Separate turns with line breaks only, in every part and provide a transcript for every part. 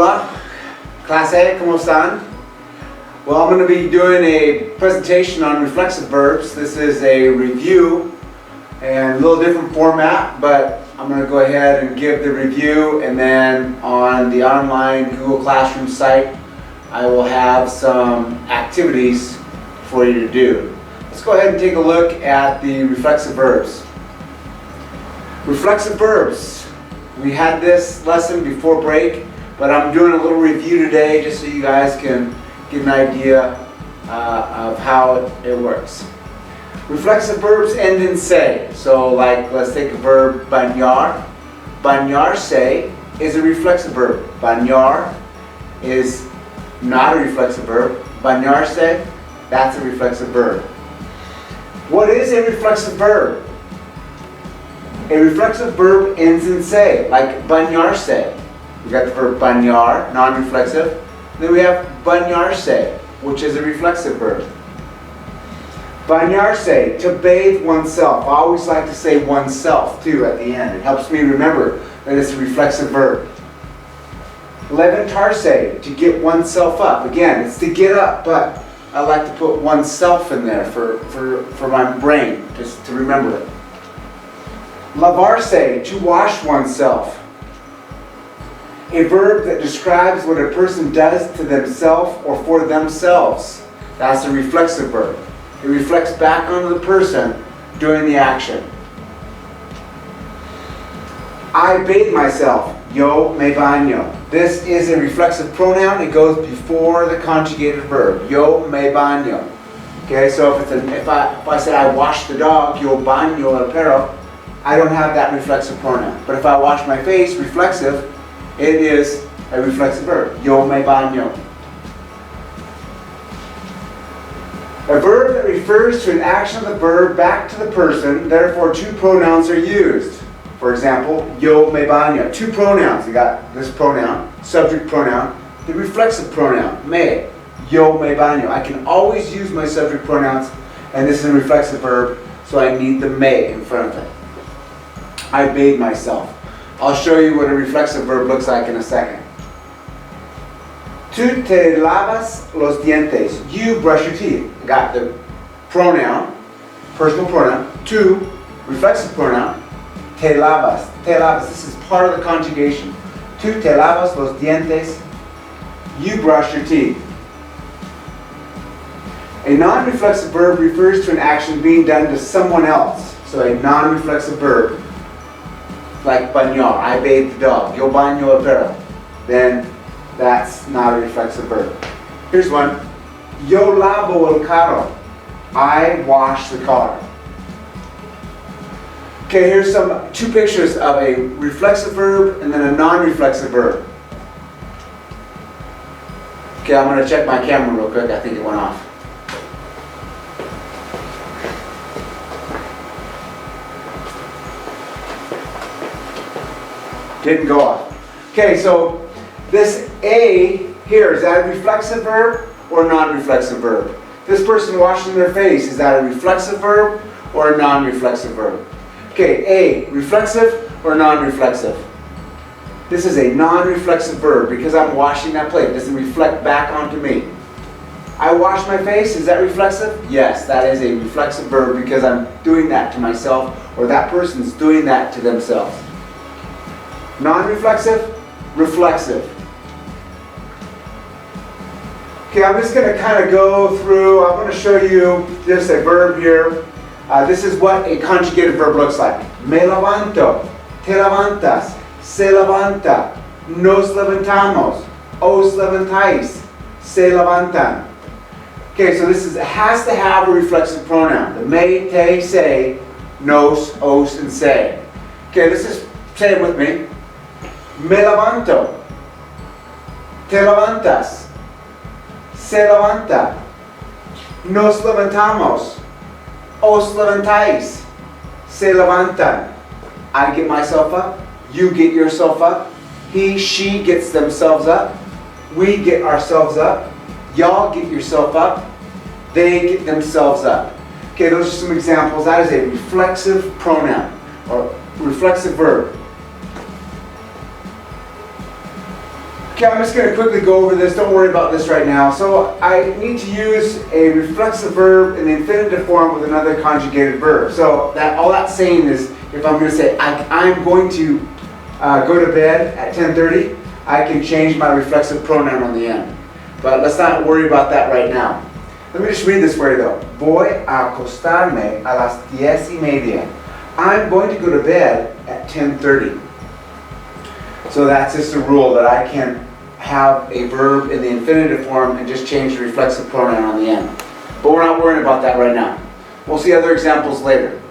Hola, clase, ¿cómo están? Well, I'm going to be doing a presentation on reflexive verbs. This is a review and a little different format, but I'm going to go ahead and give the review, and then on the online Google Classroom site I will have some activities for you to do. Let's go ahead and take a look at the reflexive verbs. Reflexive verbs. We had this lesson before break, but I'm doing a little review today just so you guys can get an idea of how it works. Reflexive verbs end in say. So like, let's take a verb bañar. Bañarse is a reflexive verb. Bañar is not a reflexive verb. Bañarse, that's a reflexive verb. What is a reflexive verb? A reflexive verb ends in say, like bañarse. We got the verb bañar, non-reflexive. Then we have bañarse, which is a reflexive verb. Bañarse, to bathe oneself. I always like to say oneself too at the end. It helps me remember that it's a reflexive verb. Levantarse, to get oneself up. Again, it's to get up, but I like to put oneself in there for my brain, just to remember it. Lavarse, to wash oneself. A verb that describes what a person does to themselves or for themselves. That's a reflexive verb. It reflects back onto the person doing the action. I bathe myself. Yo me baño. This is a reflexive pronoun. It goes before the conjugated verb. Yo me baño. Okay, so if I say I wash the dog, yo baño el perro, I don't have that reflexive pronoun. But if I wash my face, reflexive, it is a reflexive verb. Yo me baño. A verb that refers to an action of the verb back to the person, therefore two pronouns are used. For example, yo me baño. Two pronouns. You got this pronoun, subject pronoun, the reflexive pronoun, me. Yo me baño. I can always use my subject pronouns, and this is a reflexive verb, so I need the me in front of it. I bathe myself. I'll show you what a reflexive verb looks like in a second. Tú te lavas los dientes. You brush your teeth. Got the pronoun, personal pronoun. Tú, reflexive pronoun. Te lavas. Te lavas. This is part of the conjugation. Tú te lavas los dientes. You brush your teeth. A non-reflexive verb refers to an action being done to someone else. So a non-reflexive verb, like bañar, I bathe the dog. Yo baño el perro. Then that's not a reflexive verb. Here's one. Yo lavo el carro. I wash the car. Okay, here's two pictures of a reflexive verb and then a non-reflexive verb. Okay, I'm going to check my camera real quick. I think it went off. Didn't go off. Okay, so this A here, is that a reflexive verb or a non-reflexive verb? This person washing their face, is that a reflexive verb or a non-reflexive verb? Okay, A, reflexive or non-reflexive? This is a non-reflexive verb because I'm washing that plate. It doesn't reflect back onto me. I wash my face, is that reflexive? Yes, that is a reflexive verb because I'm doing that to myself, or that person's doing that to themselves. Non-reflexive, reflexive. Okay, I'm just going to kind of go through, I'm going to show you just a verb here. This is what a conjugated verb looks like. Me levanto, te levantas, se levanta, nos levantamos, os levantáis, se levantan. Okay, so this has to have a reflexive pronoun. The me, te, se, nos, os, and se. Okay, say it with me. Me levanto, te levantas, se levanta, nos levantamos, os levantáis, se levantan. I get myself up, you get yourself up, he, she gets themselves up, we get ourselves up, y'all get yourself up, they get themselves up. Okay, those are some examples. That is a reflexive pronoun or reflexive verb. Okay, I'm just going to quickly go over this. Don't worry about this right now. So I need to use a reflexive verb in the infinitive form with another conjugated verb. So all that's saying is, if I'm going to say I'm going to go to bed at 10:30, I can change my reflexive pronoun on the end. But let's not worry about that right now. Let me just read this for you though. Voy a acostarme a las 10:30. I'm going to go to bed at 10:30. So that's just a rule that I can have a verb in the infinitive form and just change the reflexive pronoun on the end. But we're not worrying about that right now. We'll see other examples later.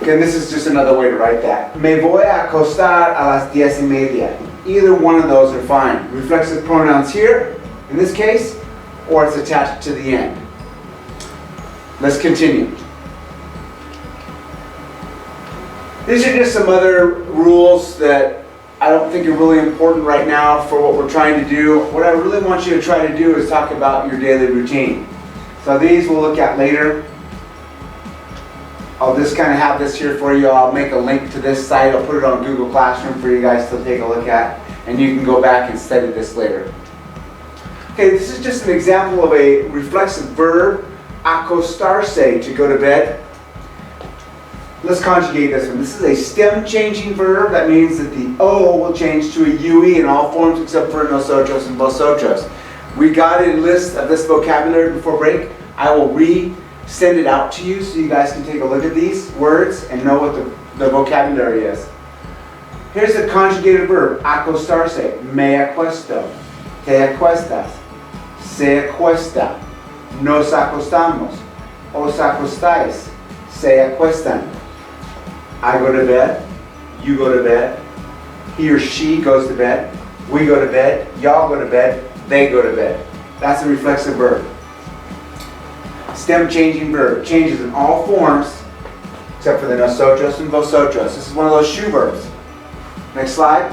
Okay, this is just another way to write that. Me voy a acostar a las 10:30. Either one of those are fine. Reflexive pronouns here, in this case, or it's attached to the end. Let's continue. These are just some other rules that I don't think are really important right now for what we're trying to do. What I really want you to try to do is talk about your daily routine. So these we'll look at later. I'll just kind of have this here for you. I'll make a link to this site. I'll put it on Google Classroom for you guys to take a look at. And you can go back and study this later. Okay, this is just an example of a reflexive verb, acostarse, to go to bed. Let's conjugate this one. This is a stem changing verb. That means that the O will change to a UE in all forms except for nosotros and vosotros. We got a list of this vocabulary before break. I will send it out to you so you guys can take a look at these words and know what the vocabulary is. Here's the conjugated verb, acostarse. Me acuesto, te acuestas, se acuesta, nos acostamos, os acostáis, se acuestan. I go to bed, you go to bed, he or she goes to bed, we go to bed, y'all go to bed, they go to bed. That's a reflexive verb. Stem changing verb, changes in all forms except for the nosotros and vosotros. This is one of those shoe verbs. Next slide.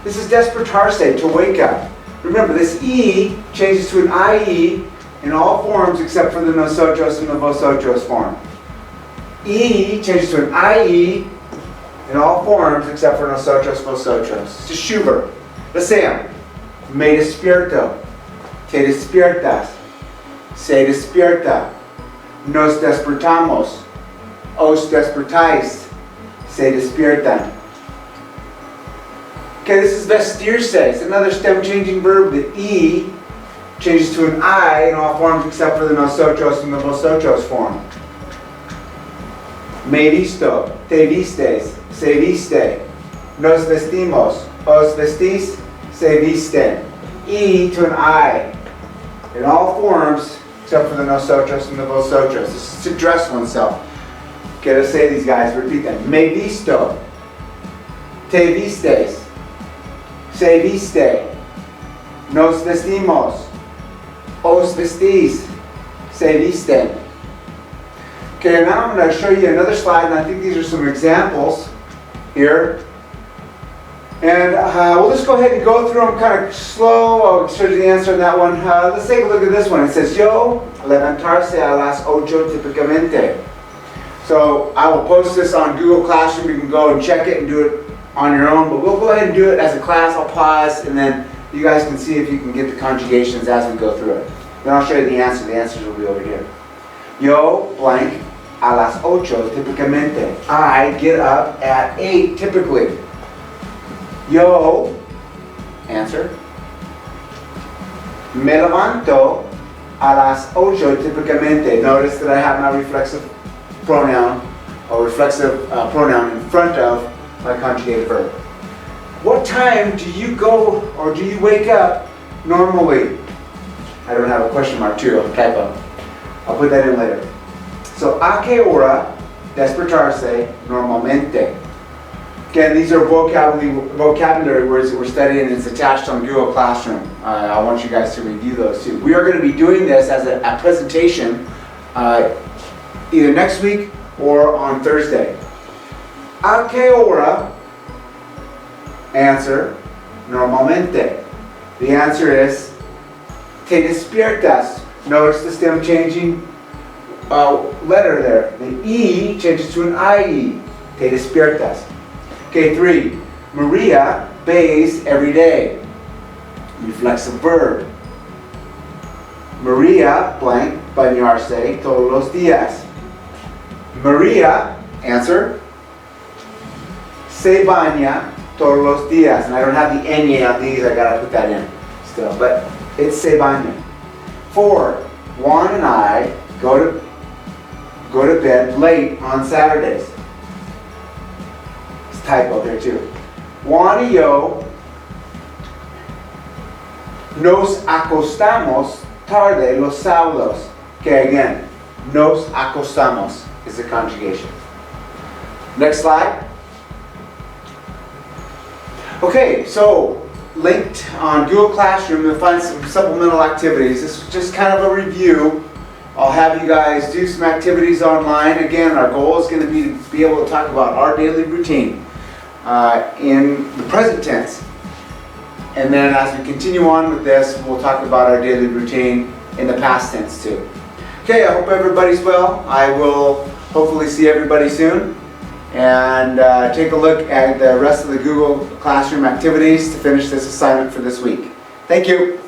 This is despertarse, to wake up. Remember, this E changes to an IE in all forms except for the nosotros and the vosotros form. E changes to an IE in all forms except for nosotros, vosotros. It's a shoe verb. Let's say them. Me despierto, te despiertas, se despierta, nos despertamos, os despertáis, se despiertan. Okay, this is vestirse. It's another stem changing verb. The E changes to an I in all forms except for the nosotros and the vosotros form. Me visto, te vistes, se viste, nos vestimos, os vestís, se visten. E to an I in all forms except for the nosotros and the vosotros. This is to dress oneself. Okay, let's say these guys, repeat them. Me visto, te vistes, se viste, nos vestimos, os vestís, se visten. Okay, now I'm going to show you another slide, and I think these are some examples here. And we'll just go ahead and go through them kind of slow. I'll show you the answer on that one. Let's take a look at this one. It says, yo levantarse a las 8 típicamente. So I will post this on Google Classroom. You can go and check it and do it on your own. But we'll go ahead and do it as a class. I'll pause, and then you guys can see if you can get the conjugations as we go through it. Then I'll show you the answer. The answers will be over here. Yo blank a las 8 típicamente. I get up at 8 typically. Yo, answer. Me levanto a las 8 típicamente. Notice that I have my reflexive pronoun pronoun in front of my conjugated verb. What time do you go or do you wake up normally? I don't have a question mark too, I'll type up. I'll put that in later. So, a qué hora despertarse normalmente? Again, these are vocabulary words that we're studying, and it's attached on Google Classroom. I want you guys to review those too. We are going to be doing this as a presentation either next week or on Thursday. A qué hora? Answer, normalmente. The answer is, te despiertas. Notice the stem changing letter there. The E changes to an IE. Te despiertas. Okay, 3. Maria bathes every day. Reflexive verb. Maria blank bañarse todos los días. Maria, answer, se baña todos los días. And I don't have the ñ on these, I gotta put that in still, but it's se baña. 4. Juan and I go to bed late on Saturdays. It's a typo there too. Juan y yo nos acostamos tarde los sábados. Okay, again, nos acostamos is the conjugation. Next slide. Okay, so linked on Google Classroom, you'll find some supplemental activities. This is just kind of a review. I'll have you guys do some activities online. Again, our goal is going to be able to talk about our daily routine in the present tense. And then as we continue on with this, we'll talk about our daily routine in the past tense too. Okay, I hope everybody's well. I will hopefully see everybody soon. And take a look at the rest of the Google Classroom activities to finish this assignment for this week. Thank you.